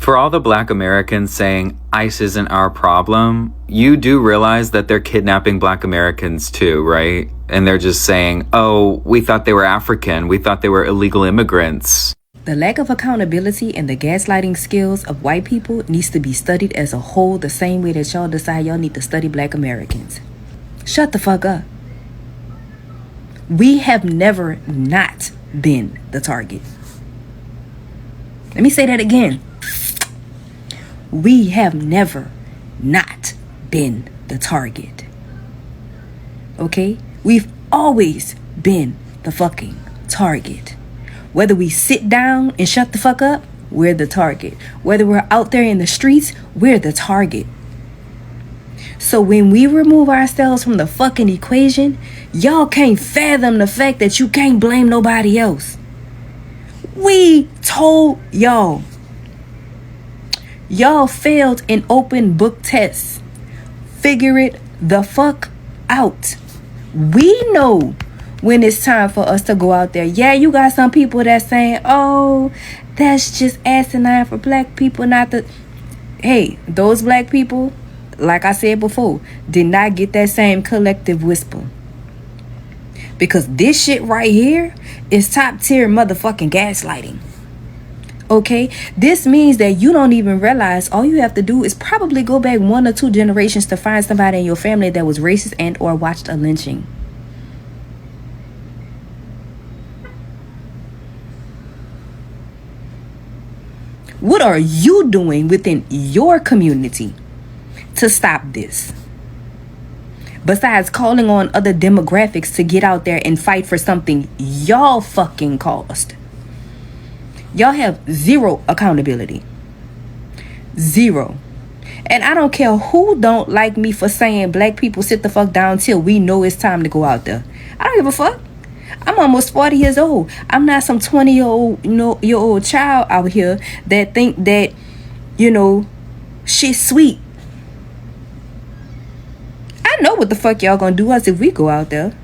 For all the Black Americans saying ICE isn't our problem, you do realize that they're kidnapping Black Americans too, right? And they're just saying, oh, we thought they were African. We thought they were illegal immigrants. The lack of accountability and the gaslighting skills of white people needs to be studied as a whole, the same way that y'all decide y'all need to study Black Americans. Shut the fuck up. We have never not been the target. Let me say that again. We have never not been the target. Okay? We've always been the fucking target. Whether we sit down and shut the fuck up, we're the target. Whether we're out there in the streets, we're the target. So when we remove ourselves from the fucking equation, y'all can't fathom the fact that you can't blame nobody else. We told y'all. Y'all failed in open book tests. Figure it the fuck out. We know when it's time for us to go out there. Yeah, you got some people that saying, oh, that's just asinine for Black people not to. Hey, those Black people, like I said before, did not get that same collective whisper. Because this shit right here is top tier motherfucking gaslighting. Okay? This means that you don't even realize all you have to do is probably go back 1 or 2 generations to find somebody in your family that was racist and or watched a lynching. What are you doing within your community to stop this? Besides calling on other demographics to get out there and fight for something y'all fucking caused. Y'all have zero accountability. Zero. And I don't care who don't like me for saying Black people sit the fuck down till we know it's time to go out there. I don't give a fuck. I'm almost 40 years old. I'm not some 20-year-old child out here that think that, shit's sweet. I know what the fuck y'all gonna do us if we go out there.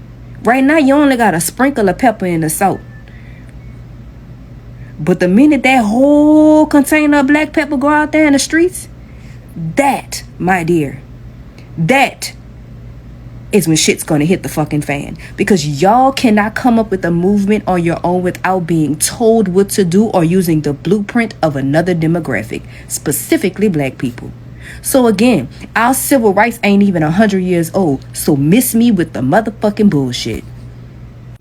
Right now, you only got a sprinkle of pepper in the salt. But the minute that whole container of black pepper go out there in the streets, that, my dear, that is when shit's gonna hit the fucking fan. Because y'all cannot come up with a movement on your own without being told what to do or using the blueprint of another demographic, specifically Black people. So again, our civil rights ain't even 100 years old, so miss me with the motherfucking bullshit.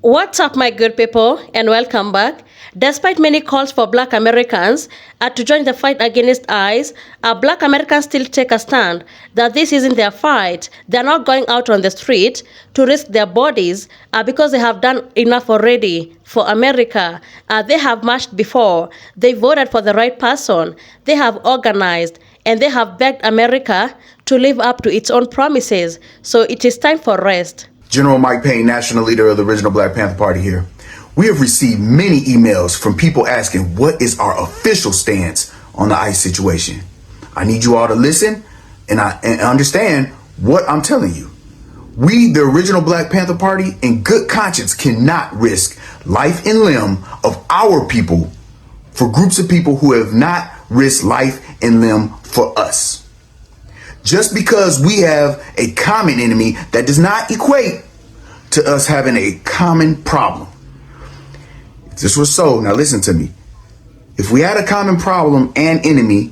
What's up, my good people, and welcome back. Despite many calls for Black Americans to join the fight against ICE, Black Americans still take a stand that this isn't their fight. They're not going out on the street to risk their bodies because they have done enough already for America. They have marched before. They voted for the right person. They have organized, and they have begged America to live up to its own promises. So it is time for rest. General Mike Payne, National Leader of the original Black Panther Party here. We have received many emails from people asking what is our official stance on the ICE situation. I need you all to listen and understand what I'm telling you. We, the original Black Panther Party, in good conscience cannot risk life and limb of our people for groups of people who have not risked life and limb for us. Just because we have a common enemy, that does not equate to us having a common problem. If this was so, now listen to me. If we had a common problem and enemy,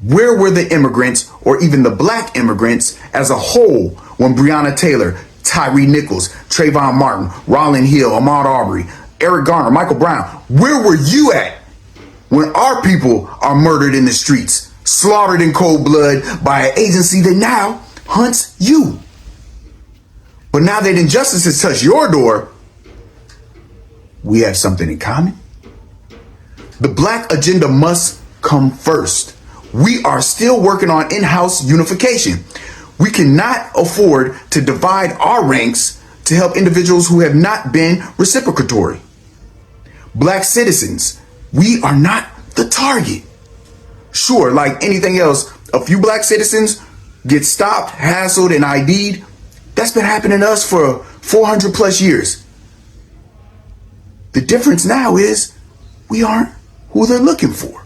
where were the immigrants or even the Black immigrants as a whole when Breonna Taylor, Tyree Nichols, Trayvon Martin, Rollin Hill, Ahmaud Arbery, Eric Garner, Michael Brown, where were you at when our people are murdered in the streets, slaughtered in cold blood by an agency that now hunts you? But now that injustice has touched your door, we have something in common. The Black agenda must come first. We are still working on in-house unification. We cannot afford to divide our ranks to help individuals who have not been reciprocatory. Black citizens, we are not the target. Sure, like anything else, a few Black citizens get stopped, hassled, and ID'd. That's been happening to us for 400 plus years. The difference now is we aren't who they're looking for.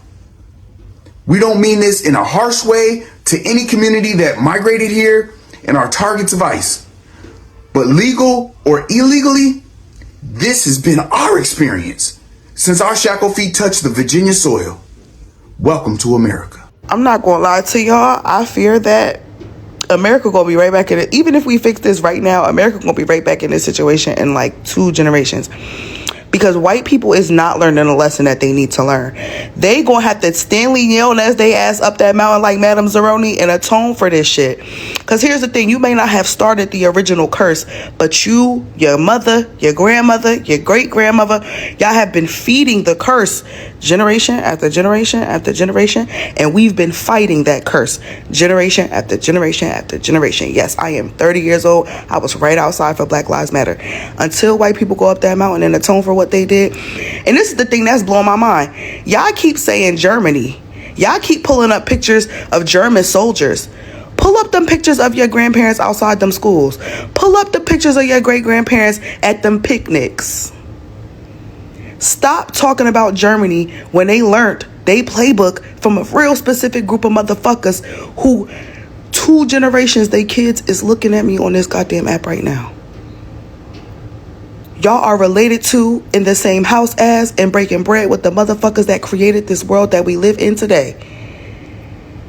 We don't mean this in a harsh way to any community that migrated here and are targets of ICE. But legal or illegally, this has been our experience since our shackled feet touched the Virginia soil. Welcome to America. I'm not gonna lie to y'all. I fear that America gonna be right back in it. Even if we fix this right now, America gonna be right back in this situation in like 2 generations. Because white people is not learning a lesson that they need to learn. They gonna have to Stanley Yell as they ass up that mountain like Madame Zeroni and atone for this shit. Because here's the thing, you may not have started the original curse, but you, your mother, your grandmother, your great-grandmother, y'all have been feeding the curse generation after generation after generation, and we've been fighting that curse generation after generation after generation. Yes, I am 30 years old. I was right outside for Black Lives Matter. Until white people go up that mountain and atone for what they did. And this is the thing that's blowing my mind. Y'all keep saying Germany. Y'all keep pulling up pictures of German soldiers. Pull up them pictures of your grandparents outside them schools. Pull up the pictures of your great-grandparents at them picnics. Stop talking about Germany when they learned they playbook from a real specific group of motherfuckers who 2 generations they kids is looking at me on this goddamn app right now. Y'all are related to, in the same house as, and breaking bread with the motherfuckers that created this world that we live in today.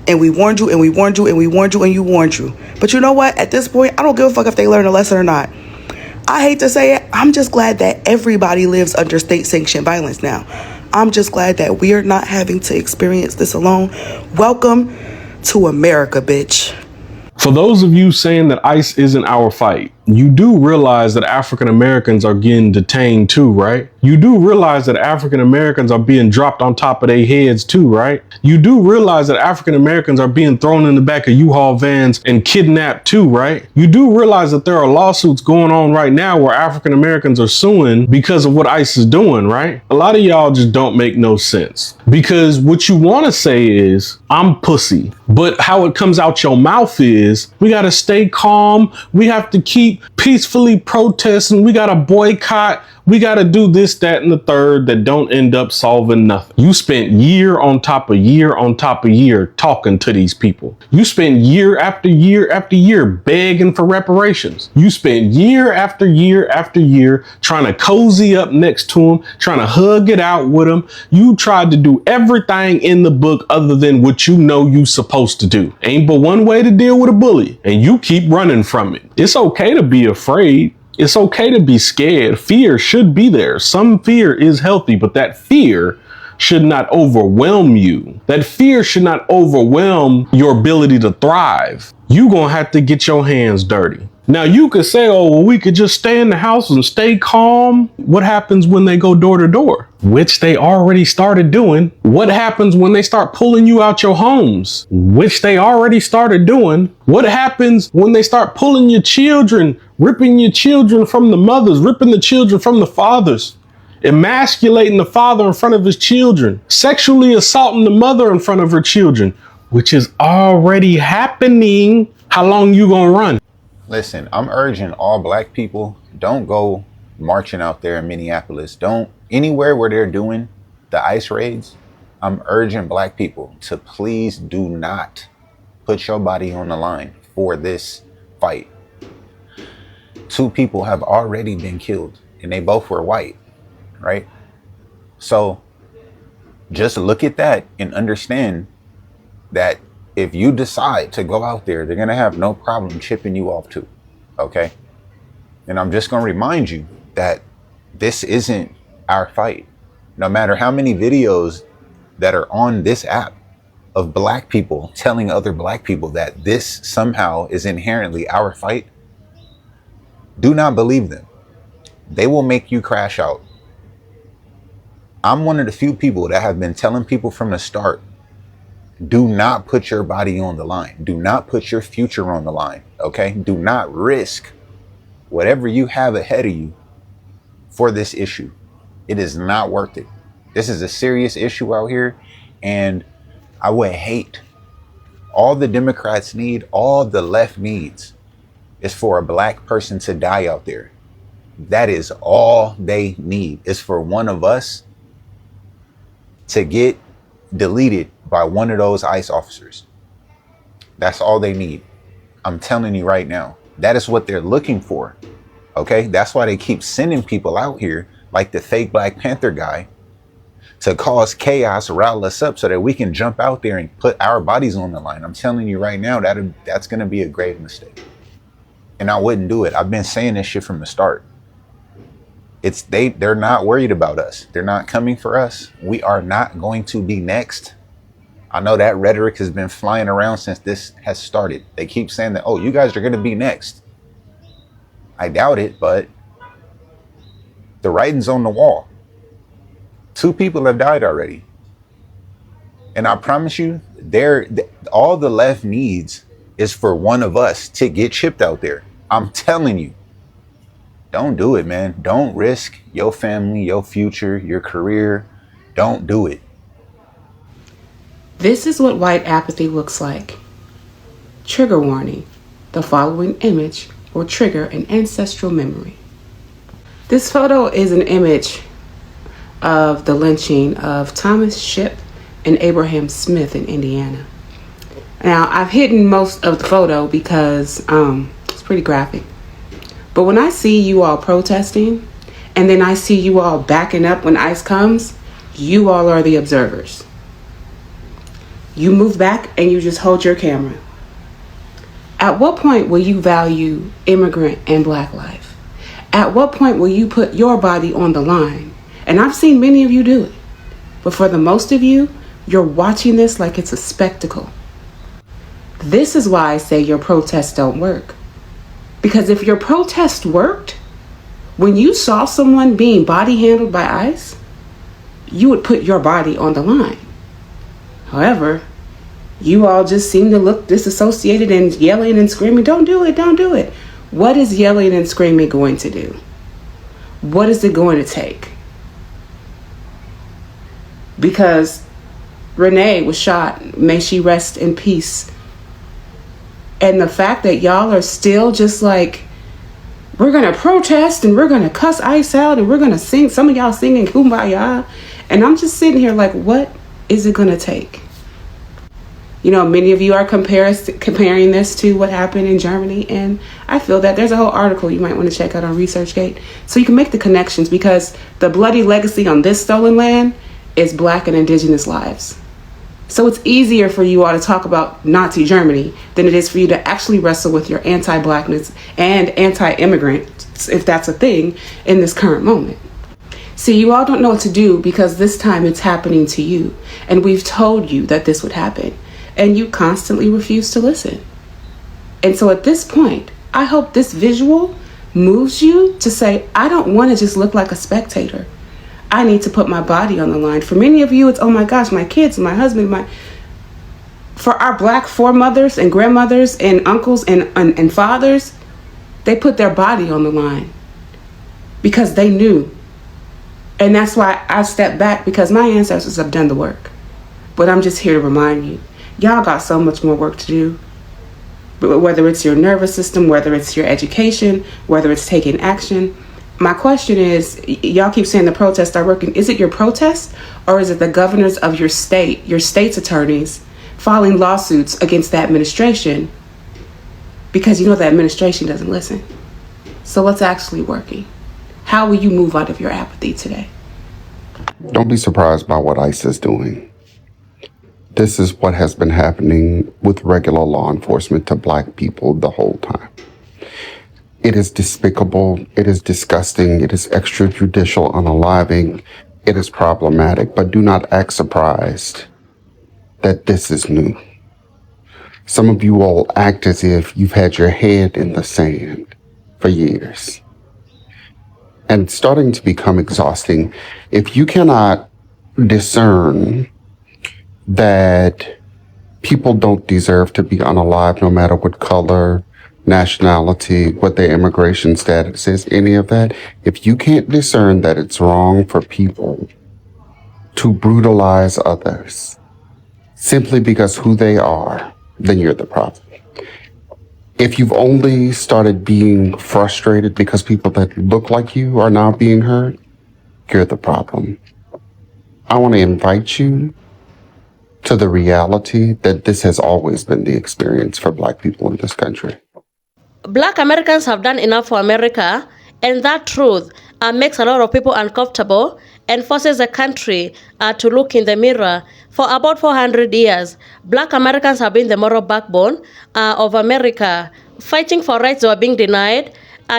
And we warned you, and we warned you, and we warned you, and you warned you. But you know what? At this point, I don't give a fuck if they learn a lesson or not. I hate to say it, I'm just glad that everybody lives under state-sanctioned violence now. I'm just glad that we are not having to experience this alone. Welcome to America, bitch. For those of you saying that ICE isn't our fight, you do realize that African Americans are getting detained too, right? You do realize that African Americans are being dropped on top of their heads too, right? You do realize that African Americans are being thrown in the back of U-Haul vans and kidnapped too, right? You do realize that there are lawsuits going on right now where African Americans are suing because of what ICE is doing, right? A lot of y'all just don't make no sense. Because what you want to say is, I'm pussy. But how it comes out your mouth is, we got to stay calm. We have to keep peacefully protesting. We got to boycott. We got to do this, that, and the third that don't end up solving nothing. You spent year on top of year on top of year talking to these people. You spent year after year after year begging for reparations. You spent year after year after year trying to cozy up next to them, trying to hug it out with them. You tried to do everything in the book other than what you know you supposed to do. Ain't but one way to deal with a bully, and you keep running from it. It's okay to be afraid. It's okay to be scared. Fear should be there. Some fear is healthy, but that fear should not overwhelm you. That fear should not overwhelm your ability to thrive. You're going to have to get your hands dirty. Now you could say, oh, well, we could just stay in the house and stay calm. What happens when they go door to door? Which they already started doing. What happens when they start pulling you out your homes? Which they already started doing. What happens when they start pulling your children, ripping your children from the mothers, ripping the children from the fathers, emasculating the father in front of his children, sexually assaulting the mother in front of her children, which is already happening? How long you gonna run? Listen, I'm urging all black people, don't go marching out there in Minneapolis. Don't, anywhere where they're doing the ICE raids, I'm urging black people to please do not put your body on the line for this fight. 2 people have already been killed and they both were white, right? So just look at that and understand that if you decide to go out there, they're going to have no problem chipping you off too. Okay. And I'm just going to remind you that this isn't our fight. No matter how many videos that are on this app of black people telling other black people that this somehow is inherently our fight, do not believe them. They will make you crash out. I'm one of the few people that have been telling people from the start, do not put your body on the line. Do not put your future on the line, okay? Do not risk whatever you have ahead of you for this issue. It is not worth it. This is a serious issue out here, and I would hate, all the Democrats need, all the left needs is for a black person to die out there. That is all they need, is for one of us to get deleted by one of those ICE officers. That's all they need. I'm telling you right now, that is what they're looking for. Okay, that's why they keep sending people out here like the fake Black Panther guy to cause chaos, rile us up so that we can jump out there and put our bodies on the line. I'm telling you right now, that's going to be a grave mistake. And I wouldn't do it. I've been saying this shit from the start. They're not worried about us. They're not coming for us. We are not going to be next. I know that rhetoric has been flying around since this has started. They keep saying that, oh, you guys are going to be next. I doubt it, but the writing's on the wall. 2 people have died already. And I promise you, all the left needs is for one of us to get chipped out there. I'm telling you. Don't do it, man. Don't risk your family, your future, your career. Don't do it. This is what white apathy looks like. Trigger warning. The following image will trigger an ancestral memory. This photo is an image of the lynching of Thomas Shipp and Abraham Smith in Indiana. Now, I've hidden most of the photo because it's pretty graphic. But when I see you all protesting, and then I see you all backing up when ICE comes, you all are the observers. You move back and you just hold your camera. At what point will you value immigrant and Black life? At what point will you put your body on the line? And I've seen many of you do it. But for the most of you, you're watching this like it's a spectacle. This is why I say your protests don't work. Because if your protest worked, when you saw someone being body handled by ICE, you would put your body on the line. However, you all just seem to look disassociated and yelling and screaming, don't do it, don't do it. What is yelling and screaming going to do? What is it going to take? Because Renee was shot, may she rest in peace. And the fact that y'all are still just like, we're going to protest and we're going to cuss ICE out and we're going to sing, some of y'all singing Kumbaya. And I'm just sitting here like, what is it going to take? You know, many of you are comparing this to what happened in Germany. And I feel that there's a whole article you might want to check out on ResearchGate so you can make the connections, because the bloody legacy on this stolen land is Black and Indigenous lives. So it's easier for you all to talk about Nazi Germany than it is for you to actually wrestle with your anti-Blackness and anti-immigrant, if that's a thing, in this current moment. See, you all don't know what to do because this time it's happening to you. And we've told you that this would happen. And you constantly refuse to listen. And so at this point, I hope this visual moves you to say, I don't want to just look like a spectator. I need to put my body on the line. For many of you, it's, oh my gosh, my kids, my husband, for our Black foremothers and grandmothers and uncles and fathers, they put their body on the line because they knew. And that's why I stepped back, because my ancestors have done the work. But I'm just here to remind you, y'all got so much more work to do. Whether it's your nervous system, whether it's your education, whether it's taking action. My question is, y'all keep saying the protests are working. Is it your protest, or is it the governors of your state's attorneys filing lawsuits against the administration? Because you know the administration doesn't listen. So what's actually working? How will you move out of your apathy today? Don't be surprised by what ICE is doing. This is what has been happening with regular law enforcement to Black people the whole time. It is despicable, it is disgusting, it is extrajudicial, unaliving, it is problematic, but do not act surprised that this is new. Some of you all act as if you've had your head in the sand for years. And it's starting to become exhausting. If you cannot discern that people don't deserve to be unalive no matter what color, nationality, what their immigration status is, any of that, if you can't discern that it's wrong for people to brutalize others simply because who they are, then you're the problem. If you've only started being frustrated because people that look like you are now being hurt, you're the problem. I want to invite you to the reality that this has always been the experience for Black people in this country. Black Americans have done enough for America, and that truth makes a lot of people uncomfortable and forces the country to look in the mirror. For about 400 years, Black Americans have been the moral backbone of America, fighting for rights that were being denied,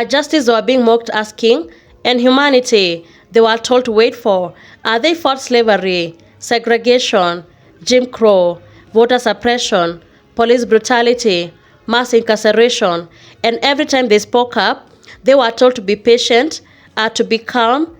justice that were being mocked as king, and humanity they were told to wait for. They fought slavery, segregation, Jim Crow, voter suppression, police brutality, mass incarceration, and every time they spoke up, they were told to be patient, to be calm,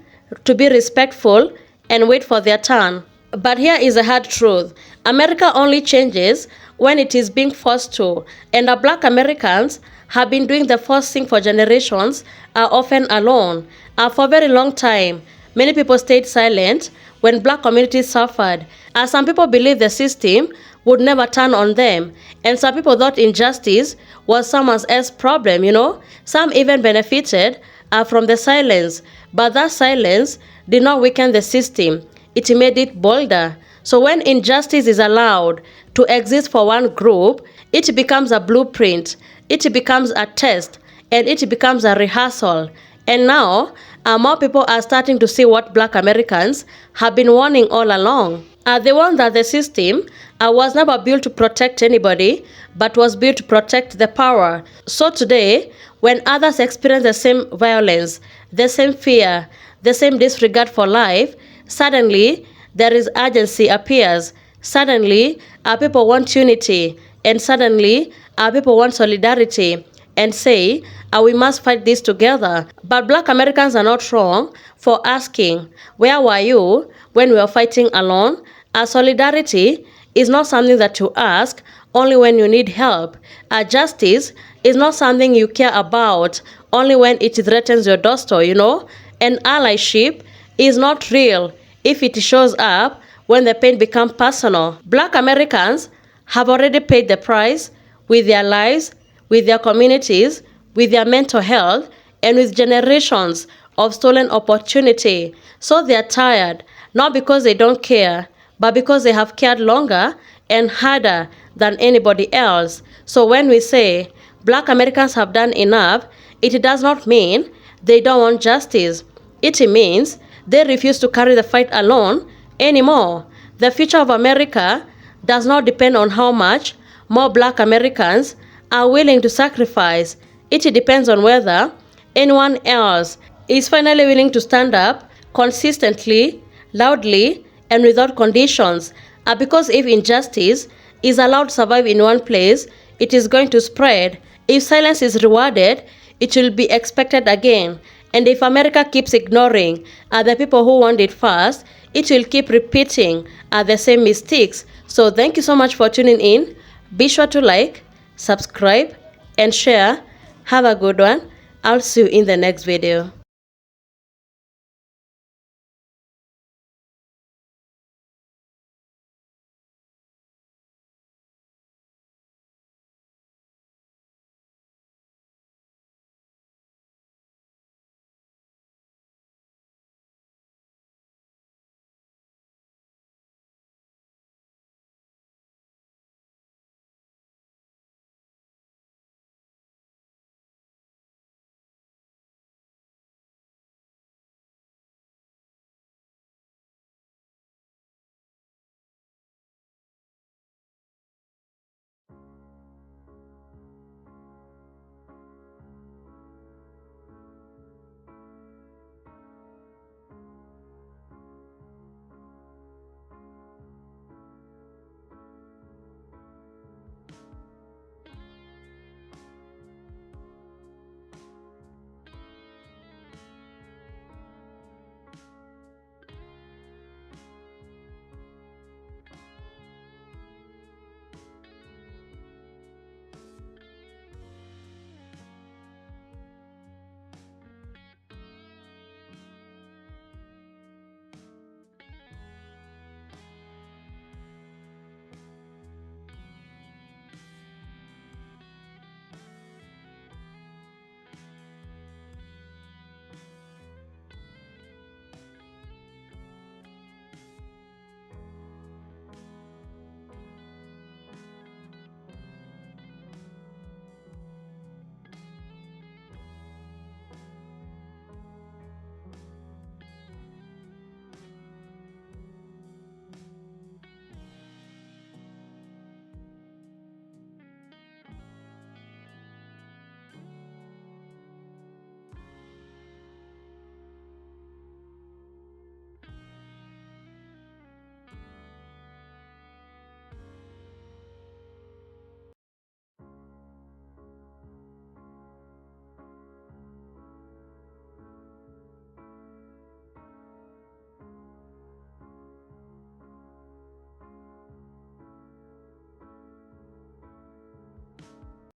to be respectful, and wait for their turn. But here is a hard truth. America only changes when it is being forced to, and the Black Americans have been doing the forcing for generations, often alone. For a very long time, many people stayed silent when Black communities suffered. Some people believed the system would never turn on them, and some people thought injustice was someone else's problem, Some even benefited from the silence, but that silence did not weaken the system. It made it bolder. So when injustice is allowed to exist for one group, it becomes a blueprint, it becomes a test, and it becomes a rehearsal. And now, more people are starting to see what Black Americans have been warning all along. They warned that the system was never built to protect anybody, but was built to protect the power. So today, when others experience the same violence, the same fear, the same disregard for life, suddenly there is urgency appears. Suddenly, people want unity, and suddenly, people want solidarity, and say, we must fight this together. But Black Americans are not wrong for asking, where were you when we were fighting alone? Solidarity is not something that you ask only when you need help. Justice is not something you care about only when it threatens your doorstep, And allyship is not real if it shows up when the pain becomes personal. Black Americans have already paid the price with their lives, with their communities, with their mental health, and with generations of stolen opportunity. So they are tired, not because they don't care, but because they have cared longer and harder than anybody else. So when we say Black Americans have done enough, it does not mean they don't want justice. It means they refuse to carry the fight alone anymore. The future of America does not depend on how much more Black Americans are willing to sacrifice. It depends on whether anyone else is finally willing to stand up consistently, loudly, and without conditions. Because if injustice is allowed to survive in one place, it is going to spread. If silence is rewarded, it will be expected again. And if America keeps ignoring the people who want it first, it will keep repeating the same mistakes. So thank you so much for tuning in. Be sure to like, subscribe, and share. Have a good one. I'll see you in the next video.